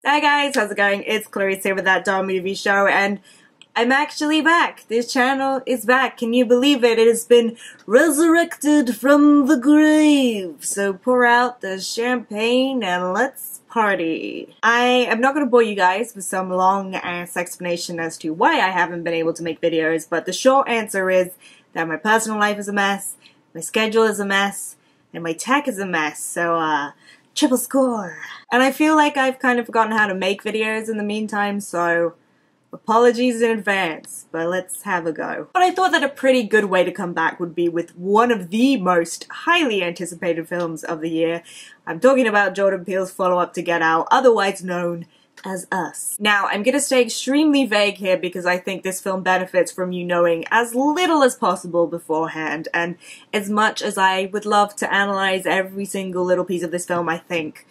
Hey guys, how's it going? It's Clarice here with That Dumb Movie Show, and I'm actually back. This channel is back. Can you believe it? It has been resurrected from the grave. So pour out the champagne and let's party. I am not going to bore you guys with some long-ass explanation as to why I haven't been able to make videos, but the short answer is that my personal life is a mess, my schedule is a mess, and my tech is a mess. So, triple score. And I feel like I've kind of forgotten how to make videos in the meantime, so apologies in advance, but let's have a go. But I thought that a pretty good way to come back would be with one of the most highly anticipated films of the year. I'm talking about Jordan Peele's follow-up to Get Out, otherwise known as Us. Now, I'm gonna stay extremely vague here because I think this film benefits from you knowing as little as possible beforehand, and as much as I would love to analyze every single little piece of this film, I think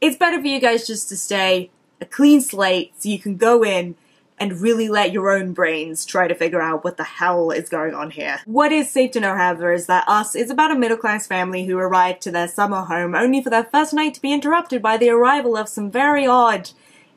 it's better for you guys just to stay a clean slate so you can go in and really let your own brains try to figure out what the hell is going on here. What is safe to know, however, is that Us is about a middle-class family who arrive to their summer home only for their first night to be interrupted by the arrival of some very odd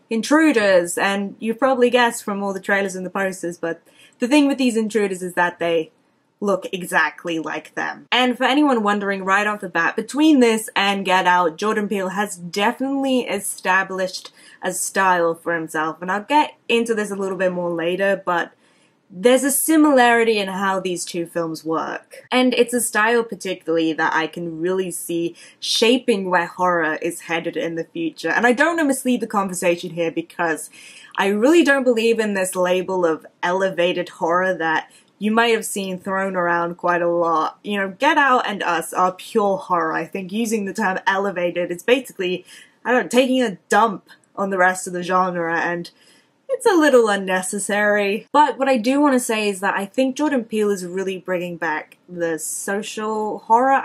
intruders, and you've probably guessed from all the trailers and the posters, but the thing with these intruders is that they look exactly like them. And for anyone wondering right off the bat, between this and Get Out, Jordan Peele has definitely established a style for himself, and I'll get into this a little bit more later, but there's a similarity in how these two films work. And it's a style particularly that I can really see shaping where horror is headed in the future. And I don't want to mislead the conversation here because I really don't believe in this label of elevated horror that you might have seen thrown around quite a lot. You know, Get Out and Us are pure horror. I think using the term elevated is basically, I don't know, taking a dump on the rest of the genre, and it's a little unnecessary. But what I do want to say is that I think Jordan Peele is really bringing back the social horror.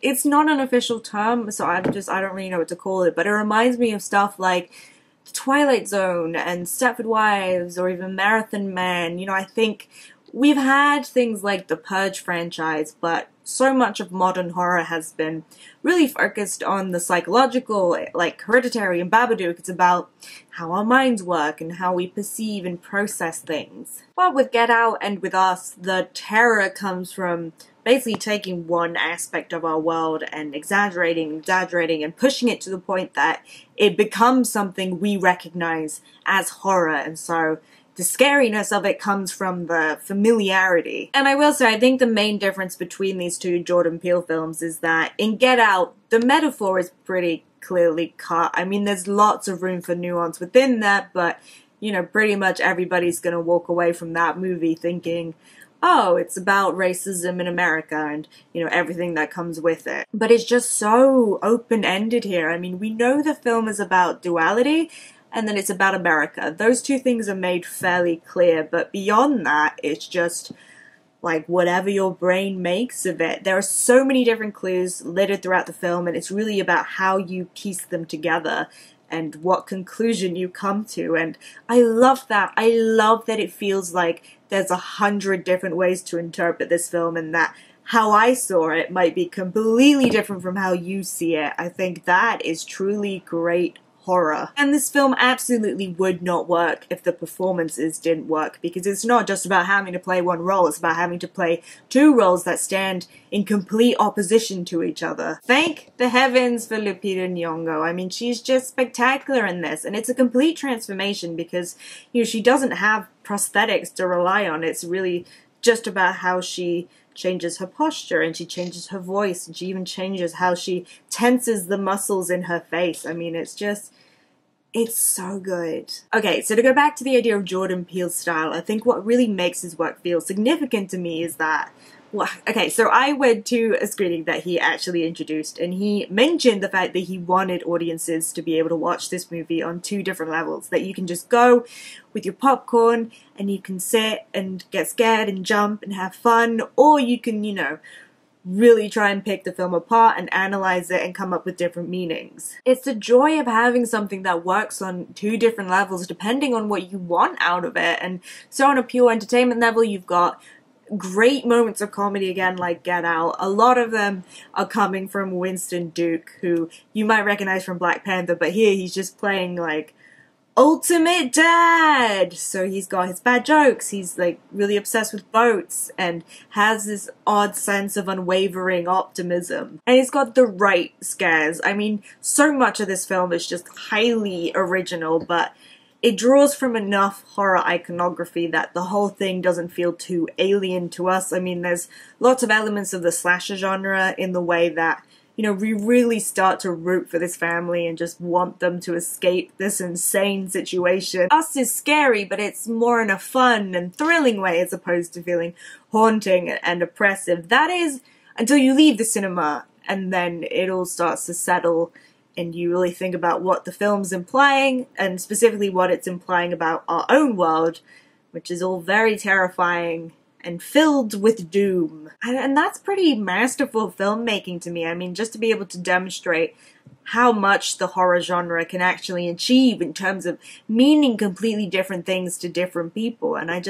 It's not an official term, so I don't really know what to call it, but it reminds me of stuff like The Twilight Zone and Stepford Wives or even Marathon Man. You know, I think we've had things like the Purge franchise, but so much of modern horror has been really focused on the psychological, like Hereditary and Babadook. It's about how our minds work and how we perceive and process things. But with Get Out and with Us, the terror comes from basically taking one aspect of our world and exaggerating and pushing it to the point that it becomes something we recognize as horror, and so the scariness of it comes from the familiarity. And I will say, I think the main difference between these two Jordan Peele films is that in Get Out, the metaphor is pretty clearly cut. I mean, there's lots of room for nuance within that, but, you know, pretty much everybody's gonna walk away from that movie thinking, oh, it's about racism in America and, you know, everything that comes with it. But it's just so open-ended here. I mean, we know the film is about duality, and then it's about America. Those two things are made fairly clear, but beyond that, it's just like whatever your brain makes of it. There are so many different clues littered throughout the film, and it's really about how you piece them together and what conclusion you come to, and I love that. I love that it feels like there's 100 different ways to interpret this film, and that how I saw it might be completely different from how you see it. I think that is truly great horror. And this film absolutely would not work if the performances didn't work, because it's not just about having to play one role, it's about having to play two roles that stand in complete opposition to each other. Thank the heavens for Lupita Nyong'o. I mean, she's just spectacular in this, and it's a complete transformation because, you know, she doesn't have prosthetics to rely on. It's really just about how she changes her posture, and she changes her voice, and she even changes how she tenses the muscles in her face. I mean, it's so good. Okay, so to go back to the idea of Jordan Peele's style, I think what really makes his work feel significant to me is that, well, okay, so I went to a screening that he actually introduced, and he mentioned the fact that he wanted audiences to be able to watch this movie on two different levels, that you can just go with your popcorn and you can sit and get scared and jump and have fun, or you can, you know, really try and pick the film apart and analyze it and come up with different meanings. It's the joy of having something that works on two different levels depending on what you want out of it. And so on a pure entertainment level, you've got great moments of comedy again, like Get Out. A lot of them are coming from Winston Duke, who you might recognize from Black Panther, but here he's just playing like ultimate dad. So he's got his bad jokes, he's like really obsessed with boats, and has this odd sense of unwavering optimism. And he's got the right scares. I mean, so much of this film is just highly original, but it draws from enough horror iconography that the whole thing doesn't feel too alien to us. I mean, there's lots of elements of the slasher genre in the way that, you know, we really start to root for this family and just want them to escape this insane situation. Us is scary, but it's more in a fun and thrilling way as opposed to feeling haunting and oppressive. That is, until you leave the cinema, and then it all starts to settle and you really think about what the film's implying, and specifically what it's implying about our own world, which is all very terrifying and filled with doom. And that's pretty masterful filmmaking to me. I mean, just to be able to demonstrate how much the horror genre can actually achieve in terms of meaning completely different things to different people. And I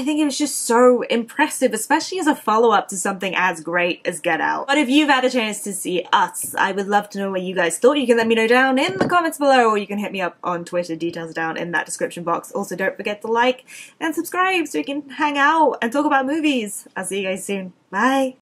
think it was just so impressive, especially as a follow-up to something as great as Get Out. But if you've had a chance to see Us, I would love to know what you guys thought. You can let me know down in the comments below, or you can hit me up on Twitter. Details are down in that description box. Also, don't forget to like and subscribe so we can hang out and talk about movies. I'll see you guys soon. Bye!